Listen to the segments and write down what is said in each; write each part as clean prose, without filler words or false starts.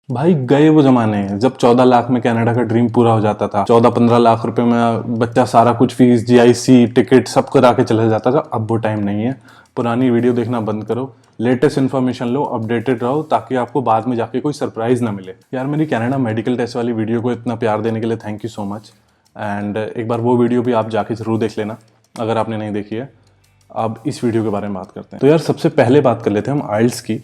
भाई गए वो जमाने जब 14 लाख में कनाडा का ड्रीम पूरा हो जाता था। 14-15 लाख रुपए में बच्चा सारा कुछ फीस, जीआईसी, टिकट सब करा के चला जाता था। अब वो टाइम नहीं है। पुरानी वीडियो देखना बंद करो, लेटेस्ट इन्फॉर्मेशन लो, अपडेटेड रहो, ताकि आपको बाद में जाके कोई सरप्राइज ना मिले। यार मेरी कनाडा मेडिकल टेस्ट वाली वीडियो को इतना प्यार देने के लिए thank you so much. And एक बार वो वीडियो भी आप जाके जरूर देख लेना अगर आपने नहीं देखी है। अब इस वीडियो के बारे में बात करते हैं। तो यार सबसे पहले बात कर लेते हैं हम आइल्स की।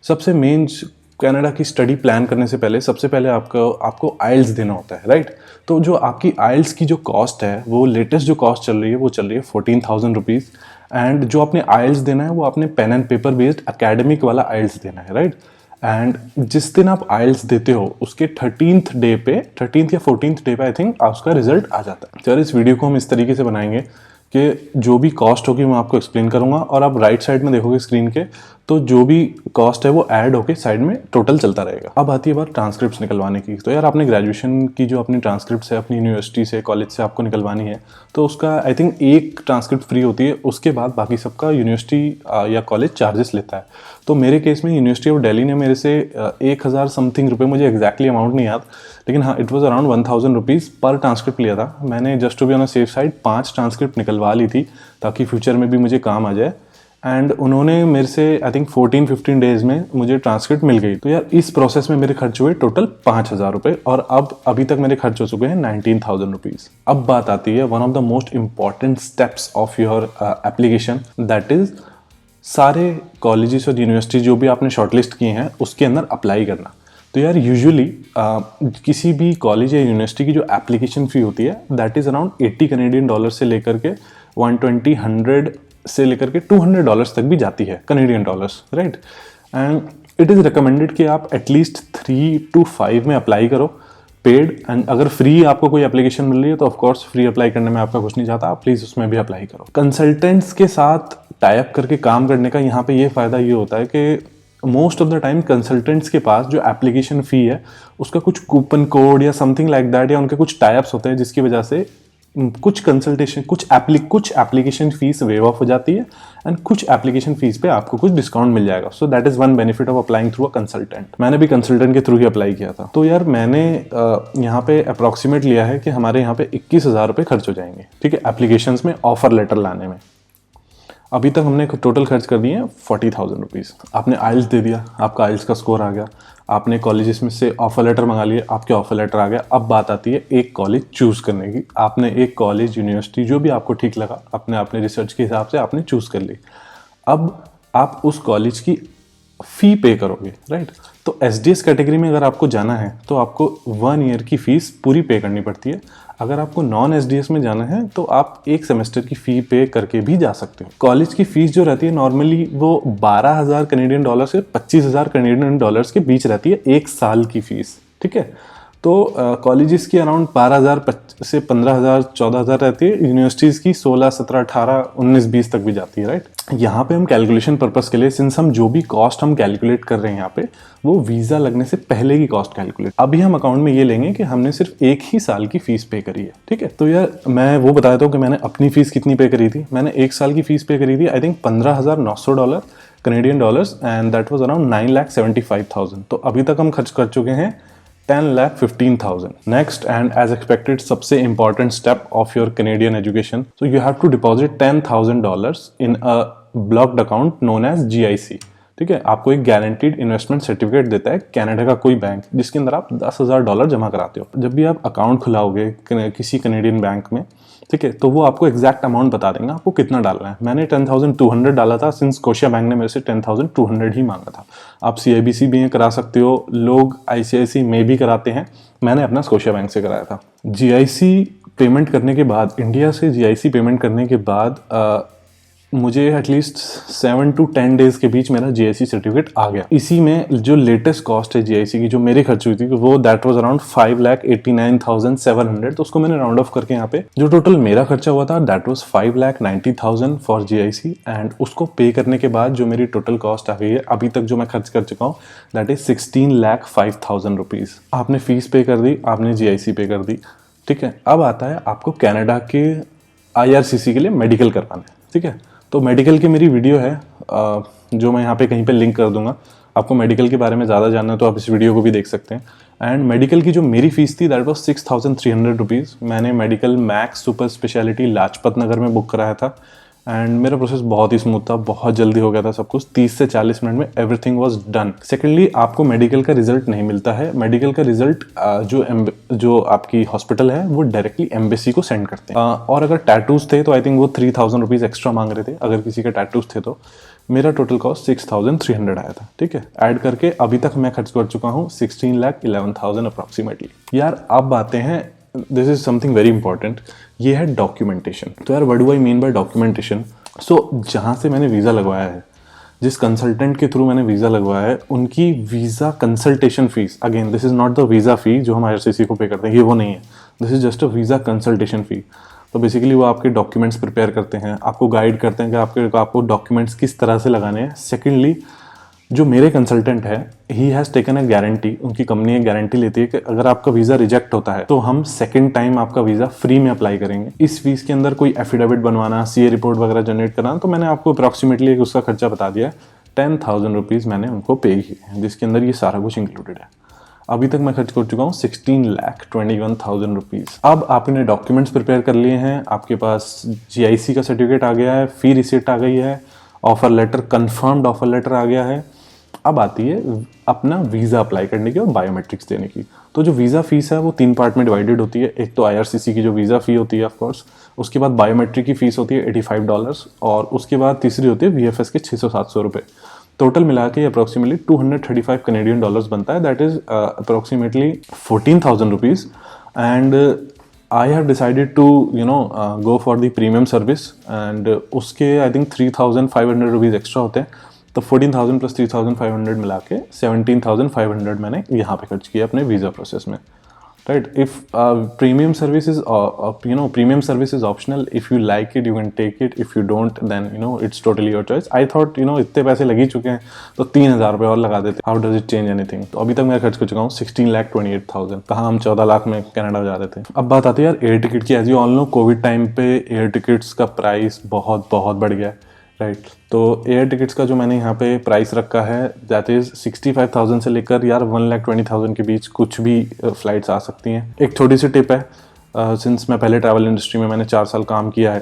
सबसे मेन कनाडा की स्टडी प्लान करने से पहले सबसे पहले आपको आइल्स देना होता है, राइट। तो जो आपकी आइल्स की जो कॉस्ट है, वो लेटेस्ट जो कॉस्ट चल रही है वो चल रही है 14,000 रुपीज़। एंड जो आपने आइल्स देना है वो आपने pen and paper based academic वाला आइल्स देना है, राइट। एंड जिस दिन आप आइल्स देते हो उसके 13th डे पे, 13th या 14th डे पे आई थिंक उसका रिजल्ट आ जाता है। तो इस वीडियो को हम इस तरीके से बनाएंगे कि जो भी कॉस्ट होगी मैं आपको एक्सप्लेन करूंगा, और आप राइट साइड में देखोगे स्क्रीन के तो जो भी कॉस्ट है वो ऐड होके साइड में टोटल चलता रहेगा। अब आती है बात ट्रांसक्रिप्ट्स निकलवाने की। तो यार आपने ग्रेजुएशन की जो अपनी ट्रांसक्रिप्ट्स है अपनी यूनिवर्सिटी से, कॉलेज से आपको निकलवानी है, तो उसका आई थिंक एक ट्रांसक्रिप्ट फ्री होती है। उसके बाद बाकी सबका यूनिवर्सिटी या कॉलेज चार्जेस लेता है। तो मेरे केस में यूनिवर्सिटी ऑफ दिल्ली ने मेरे से 1,000 समथिंग रुपये, मुझे एग्जैक्टली अमाउंट नहीं याद, लेकिन हाँ इट वॉज अराउंड 1,000 रुपीज़ पर ट्रांसक्रिप्ट लिया था। मैंने just to be on a safe side 5 transcript निकलवा ली थी ताकि फ्यूचर में भी मुझे काम आ जाए। एंड उन्होंने मेरे से आई थिंक 14-15 डेज में मुझे ट्रांसक्रिप्ट मिल गई। तो यार इस प्रोसेस में मेरे खर्च हुए टोटल 5,000 रुपये, और अब अभी तक मेरे खर्च हो चुके हैं 19,000 रुपीज़। अब बात आती है one of the most important steps of your application, that is सारे कॉलेजेस और यूनिवर्सिटी जो भी आपने शॉर्टलिस्ट किए हैं उसके अंदर अप्लाई करना। तो यार यूजुअली किसी भी कॉलेज या यूनिवर्सिटी की जो एप्लीकेशन फ़ी होती है that is around 80 Canadian dollar से लेकर के 120, 100 से लेकर के $200 तक भी जाती है, Canadian dollars, right. And it is recommended कि आप एटलीस्ट 3 to 5 में अप्लाई करो पेड। एंड अगर फ्री आपको कोई एप्लीकेशन मिल रही है तो ऑफकोर्स फ्री अप्लाई करने में आपका कुछ नहीं जाता, आप प्लीज़ उसमें भी अप्लाई करो। कंसल्टेंट्स के साथ टाई अप करके काम करने का यहाँ पे ये फ़ायदा ये होता है कि most of the time consultants के पास जो एप्लीकेशन फ़ी है उसका कुछ कूपन कोड या समथिंग लाइक दैट, या उनके कुछ टाई अप्स होते हैं जिसकी वजह से कुछ कंसल्टेशन कुछ एप्लीकेशन फीस वेव ऑफ हो जाती है, एंड कुछ एप्लीकेशन फीस पे आपको कुछ डिस्काउंट मिल जाएगा। So that is one benefit of applying through a consultant. मैंने भी कंसल्टेंट के थ्रू ही अप्लाई किया था। तो यार मैंने यहाँ पे अप्रॉक्सीमेट लिया है कि हमारे यहाँ पे 21,000 रुपये खर्च हो जाएंगे, ठीक है, एप्लीकेशन में ऑफर लेटर लाने में। अभी तक हमने टोटल खर्च कर दिए हैं 40,000 रुपीज़। आपने आइल्स दे दिया, आपका आइल्स का स्कोर आ गया, आपने कॉलेजेस में से ऑफर लेटर मंगा लिए, आपके ऑफर लेटर आ गया। अब बात आती है एक कॉलेज चूज़ करने की। आपने एक कॉलेज, यूनिवर्सिटी जो भी आपको ठीक लगा अपने रिसर्च के हिसाब से आपने चूज़ कर ली। अब आप उस कॉलेज की फ़ी पे करोगे, राइट। तो एसडीएस कैटेगरी में अगर आपको जाना है तो आपको 1 ईयर की फ़ीस पूरी पे करनी पड़ती है। अगर आपको नॉन एसडीएस में जाना है तो आप एक सेमेस्टर की फ़ी पे करके भी जा सकते हो। कॉलेज की फ़ीस जो रहती है नॉर्मली वो 12,000 कनेडियन डॉलर से 25,000 कनेडियन डॉलर्स के बीच रहती है, एक साल की फ़ीस, ठीक है। तो कॉलेजेस की अराउंड 12,000 से 15,000, 14,000 रहती है। यूनिवर्सिटीज़ की 16, 17, 18, 19, 20 तक भी जाती है, राइट। यहाँ पे हम कैलकुलेशन पर्पस के लिए, सिंस हम जो भी कॉस्ट हम कैलकुलेट कर रहे हैं यहाँ पे वो वीज़ा लगने से पहले की कॉस्ट कैलकुलेट, अभी हम अकाउंट में ये लेंगे कि हमने सिर्फ एक ही साल की फ़ीस पे करी है, ठीक है। तो यार मैं वो बता देता हूँ कि मैंने अपनी फ़ीस कितनी पे करी थी। मैंने एक साल की फ़ीस पे करी थी I think $15,900 Canadian dollars, and that was around 9,75,000। तो अभी तक हम खर्च कर चुके हैं 10,15,000. Next, and as expected, सबसे important step of your Canadian education. So you have to deposit $10,000 in a blocked account known as GIC. ठीक है, आपको एक गारंटीड इन्वेस्टमेंट सर्टिफिकेट देता है कनाडा का कोई बैंक, जिसके अंदर आप $10,000 जमा कराते हो। जब भी आप अकाउंट खुलाओगे किसी कनेडियन बैंक में, ठीक है, तो वो आपको एग्जैक्ट अमाउंट बता देंगे आपको कितना डालना है। मैंने 10,200 डाला था, सिंस स्कोशिया बैंक ने मेरे से 10,200 ही मांगा था। आप CIBC भी करा सकते हो, लोग ICICI में भी कराते हैं, मैंने अपना स्कोशिया बैंक से कराया था। GIC पेमेंट करने के बाद, इंडिया से GIC पेमेंट करने के बाद मुझे एटलीस्ट 7 to 10 डेज के बीच मेरा GIC सर्टिफिकेट आ गया। इसी में जो लेटेस्ट कॉस्ट है GIC की जो मेरी खर्च हुई थी वो दैट वाज अराउंड 5,89,700। तो उसको मैंने राउंड ऑफ करके यहाँ पे जो टोटल मेरा खर्चा हुआ था that was 5,90,000 for GIC। And उसको पे करने के बाद जो मेरी टोटल कॉस्ट आ गई है अभी तक जो मैं खर्च कर चुका हूँ दैट इज 16,05,000 रुपीज़। आपने फीस पे कर दी, आपने GIC पे कर दी, ठीक है। अब आता है आपको कनाडा के IRCC के लिए मेडिकल करवाना है, ठीक है। तो मेडिकल की मेरी वीडियो है जो मैं यहाँ पे कहीं पे लिंक कर दूंगा। आपको मेडिकल के बारे में ज़्यादा जानना है तो आप इस वीडियो को भी देख सकते हैं। एंड मेडिकल की जो मेरी फीस थी दैट वॉज 6,300 रुपीज़। मैंने medical Max super speciality Lajpat Nagar में बुक कराया था एंड मेरा प्रोसेस बहुत ही स्मूथ था, बहुत जल्दी हो गया था सब कुछ, 30 से 40 मिनट में एवरीथिंग वाज डन। सेकेंडली, आपको मेडिकल का रिजल्ट नहीं मिलता है। मेडिकल का रिजल्ट जो आपकी हॉस्पिटल है वो डायरेक्टली एम्बेसी को सेंड करते हैं। और अगर टैटूज थे तो आई थिंक वो 3,000 रुपीज़ एक्स्ट्रा मांग रहे थे अगर किसी के टैटूज थे तो। मेरा टोटल कॉस्ट 6,300 आया था, ठीक है। ऐड करके अभी तक मैं खर्च कर चुका हूँ 16,11,000 अप्रॉक्सीमेटली। यार अब आते हैं, this is something very important, ये है डॉक्यूमेंटेशन। तो यार what do I mean by documentation? So जहाँ से मैंने वीज़ा लगवाया है, जिस कंसल्टेंट के थ्रू मैंने वीज़ा लगवाया है, उनकी visa consultation fees, again this is not the visa fee जो हम IRCC को पे करते हैं, ये वो नहीं है। This is just a visa consultation fee. So basically वो आपके डॉक्यूमेंट्स प्रिपेयर करते हैं, आपको गाइड करते हैं कि आपको डॉक्यूमेंट्स किस तरह से लगाने हैं। सेकेंडली, जो मेरे कंसल्टेंट है he has taken a guarantee, उनकी कंपनी एक गारंटी लेती है कि अगर आपका वीज़ा रिजेक्ट होता है तो हम सेकंड टाइम आपका वीज़ा फ्री में अप्लाई करेंगे। इस फीस के अंदर कोई एफिडेविट बनवाना, CA रिपोर्ट वगैरह जनरेट करना, तो मैंने आपको अप्रॉक्सीमेटली उसका खर्चा बता दिया है। 10,000 रुपीज़ मैंने उनको पे किए हैं, जिसके अंदर ये सारा कुछ इंक्लूडेड है। अभी तक मैं खर्च कर चुका हूँ 16,21,000 रुपीज़। अब आपने डॉक्यूमेंट्स प्रिपेयर कर लिए हैं, आपके पास GIC का सर्टिफिकेट आ गया है, फी रिसिप्ट आ गई है, offer letter, confirmed offer letter आ गया है। अब आती है अपना वीज़ा अप्लाई करने की और बायोमेट्रिक्स देने की। तो जो वीज़ा फीस है वो 3 पार्ट में डिवाइडेड होती है। एक तो IRCC की जो वीज़ा फ़ी होती है ऑफ कोर्स, उसके बाद बायोमेट्रिक की फ़ीस होती है $85 और उसके बाद तीसरी होती है VFS के 600-700 रुपये। टोटल मिला के अप्रॉक्सीमेटली 235 कनेडियन डॉलर्स बनता है, that is approximately 14,000 rupees. And I have decided to go for the premium service and उसके आई थिंक 3,500 रुपीज़ एक्स्ट्रा होते हैं। तो 14,000 प्लस 3,500 मिला के 17,500 मैंने यहाँ पे खर्च किया अपने वीज़ा प्रोसेस में, right. If premium service is optional, if you like it you can take it, if you don't then it's totally your choice. I thought इतने पैसे लग ही चुके हैं तो 3,000 रुपये और लगा देते, how does it change anything. तो अभी तक मैं खर्च कर चुका हूँ 16,28,000। कहाँ हम 14 लाख में कनाडा जा रहे थे। अब बात आती है यार एयर टिकट की। As you all know, covid time पे एयर टिकट्स का प्राइस बहुत बढ़ गया है, राइट। तो एयर टिकट्स का जो मैंने यहाँ पे प्राइस रखा है दैट इज़ 65,000 से लेकर यार 1,20,000 के बीच कुछ भी फ़्लाइट्स आ सकती हैं। एक छोटी सी टिप है, सिंस मैं पहले ट्रैवल इंडस्ट्री में मैंने 4 साल काम किया है,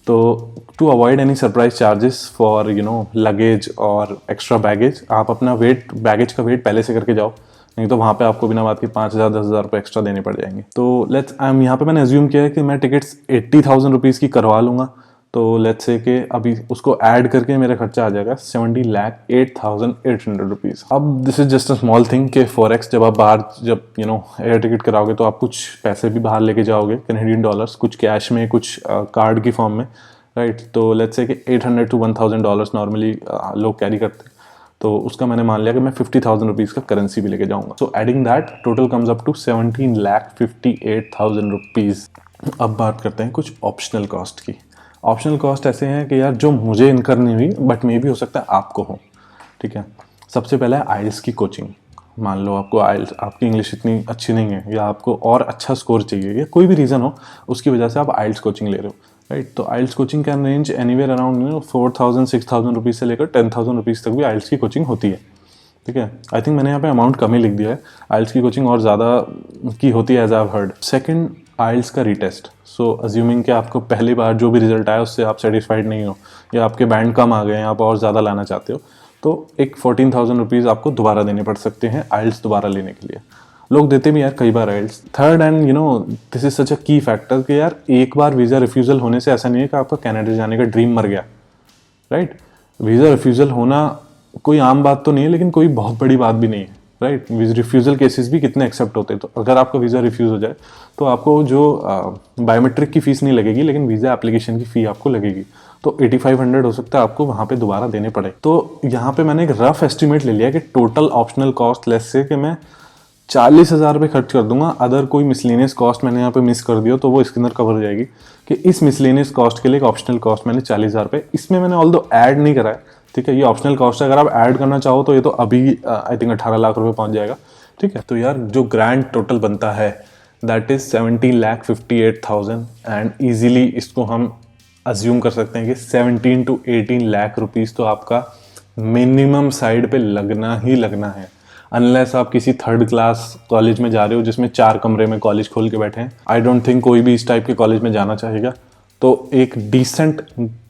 तो to avoid any surprise charges for luggage और एक्स्ट्रा बैगेज, आप अपना बैगेज का वेट पहले से करके जाओ, नहीं तो वहाँ पे आपको बिना बात के 5,000-10,000 रुपये एक्स्ट्रा देने पड़ जाएंगे। तो यहाँ पे मैंने एज्यूम किया है कि मैं टिकट्स 80,000 रुपीज़ की करवा लूँगा। तो लेट्स से कि अभी उसको ऐड करके मेरा खर्चा आ जाएगा 70,08,800 रुपीज़। अब this is just a small thing कि फॉरेक्स जब आप बाहर एयर टिकट कराओगे तो आप कुछ पैसे भी बाहर लेके जाओगे, कनेडियन डॉलर्स, कुछ कैश में, कुछ कार्ड की फॉर्म में, राइट। तो लेट्स से कि $800 to $1,000 नॉर्मली लोग कैरी करते हैं, तो उसका मैंने मान लिया कि मैं 50,000 रुपीज़ का करेंसी भी लेके जाऊँगा। So adding that total comes up to 17,58,000 rupees. अब बात करते हैं कुछ ऑप्शनल कॉस्ट की। ऑप्शनल कॉस्ट ऐसे हैं कि यार जो मुझे इनकर नहीं हुई बट मे भी हो सकता है आपको हो, ठीक है। सबसे पहला है आइल्स की कोचिंग। मान लो आपकी इंग्लिश इतनी अच्छी नहीं है या आपको और अच्छा स्कोर चाहिए या कोई भी रीज़न हो उसकी वजह से आप आइल्स कोचिंग ले रहे हो, राइट। तो IELTS coaching can range anywhere around 4,000-6,000 rupees से लेकर 10,000 रुपीज़ तक भी आइल्स की कोचिंग होती है, ठीक है। आई थिंक मैंने यहाँ पे अमाउंट कम ही लिख दिया है, आइल्स की कोचिंग और ज़्यादा की होती है as I have heard. Second, IELTS का रीटेस्ट। सो अज्यूमिंग कि आपको पहली बार जो भी रिजल्ट आया उससे आप सेटिस्फाइड नहीं हो या आपके बैंड कम आ गए हैं, आप और ज़्यादा लाना चाहते हो, तो एक 14,000 रुपीज़ आपको दोबारा देने पड़ सकते हैं आइल्स दोबारा लेने के लिए। लोग देते भी यार कई बार IELTS. Third and this is such a key factor कि यार एक बार वीज़ा रिफ्यूज़ल होने से ऐसा नहीं है कि आपका कनाडा जाने का ड्रीम मर गया, राइट। वीज़ा रिफ्यूज़ल होना कोई आम बात तो नहीं है लेकिन कोई बहुत बड़ी बात भी नहीं है, राइट। रिफ्यूज़ल केसेस भी कितने एक्सेप्ट होते हैं। तो अगर आपका वीज़ा रिफ्यूज़ हो जाए तो आपको जो बायोमेट्रिक की फ़ीस नहीं लगेगी लेकिन वीज़ा एप्लीकेशन की फ़ी आपको लगेगी, तो 8500 हो सकता है आपको वहाँ पे दोबारा देने पड़े। तो यहाँ पे मैंने एक रफ एस्टिमेट ले लिया कि टोटल ऑप्शनल कॉस्ट लेस से कि मैं 40,000 रुपये खर्च कर दूंगा। अदर कोई मिसलेनियस कॉस्ट मैंने यहाँ पे मिस कर दिया तो वो इसके अंदर कवर हो जाएगी कि इस मिसलेनियस कॉस्ट के लिए एक ऑप्शनल कॉस्ट मैंने 40,000 रुपये, इसमें मैंने ऑल दो ऐड नहीं करा है, ठीक है। ये ऑप्शनल कॉस्ट है, अगर आप ऐड करना चाहो तो ये तो अभी आई थिंक 18 लाख रुपये पहुंच जाएगा, ठीक है। तो यार जो ग्रैंड टोटल बनता है दैट इज 17,58,000 एंड ईजिली इसको हम अज्यूम कर सकते हैं कि 17 to 18 लाख रुपीज़ तो आपका मिनिमम साइड पे लगना ही लगना है, अनलेस आप किसी थर्ड क्लास कॉलेज में जा रहे हो जिसमें 4 कमरे में कॉलेज खोल के बैठे हैं। आई डोंट थिंक कोई भी इस टाइप के कॉलेज में जाना चाहेगा। तो एक डिसेंट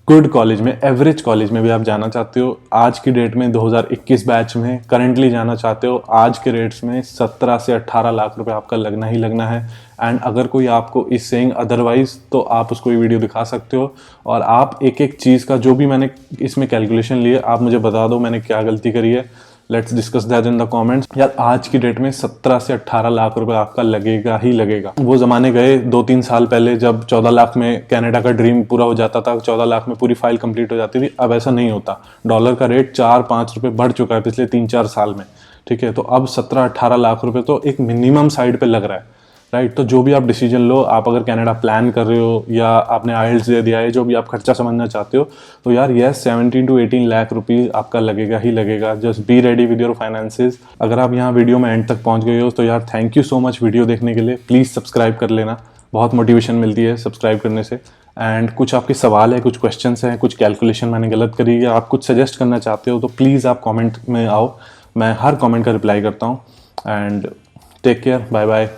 गुड कॉलेज में, एवरेज कॉलेज में भी आप जाना चाहते हो, आज की डेट में 2021 बैच में करंटली जाना चाहते हो, आज के रेट्स में 17 से 18 लाख रुपए आपका लगना ही लगना है। एंड अगर कोई आपको इज सेइंग अदरवाइज तो आप उसको ये वीडियो दिखा सकते हो, और आप एक एक चीज़ का जो भी मैंने इसमें कैलकुलेशन लिए आप मुझे बता दो मैंने क्या गलती करी है। Let's discuss that in the comments. यार आज की डेट में 17 से 18 लाख रुपए आपका लगेगा ही लगेगा। वो जमाने गए 2-3 साल पहले जब 14 लाख में कनाडा का ड्रीम पूरा हो जाता था, 14 लाख में पूरी फाइल कंप्लीट हो जाती थी। अब ऐसा नहीं होता, डॉलर का रेट 4-5 रुपए बढ़ चुका है पिछले 3-4 साल में, ठीक है। तो अब 17-18 लाख रुपए तो एक मिनिमम साइड पे लग रहा है, राइट। तो जो भी आप डिसीजन लो, आप अगर कनाडा प्लान कर रहे हो या आपने आइल्स दे दिया है, जो भी आप खर्चा समझना चाहते हो, तो यार यस 17 to 18 लाख रुपीज़ आपका लगेगा ही लगेगा। Just be ready with your finances. अगर आप यहाँ वीडियो में एंड तक पहुँच गए हो तो यार thank you so much video देखने के लिए। प्लीज़ सब्सक्राइब कर लेना, बहुत मोटिवेशन मिलती है सब्सक्राइब करने से। एंड कुछ आपके सवाल है, कुछ क्वेश्चंस हैं, कुछ कैलकुलेशन मैंने गलत करी या आप कुछ सजेस्ट करना चाहते हो तो प्लीज़ आप कमेंट में आओ, मैं हर कमेंट का रिप्लाई करता हूँ। And take care, bye bye.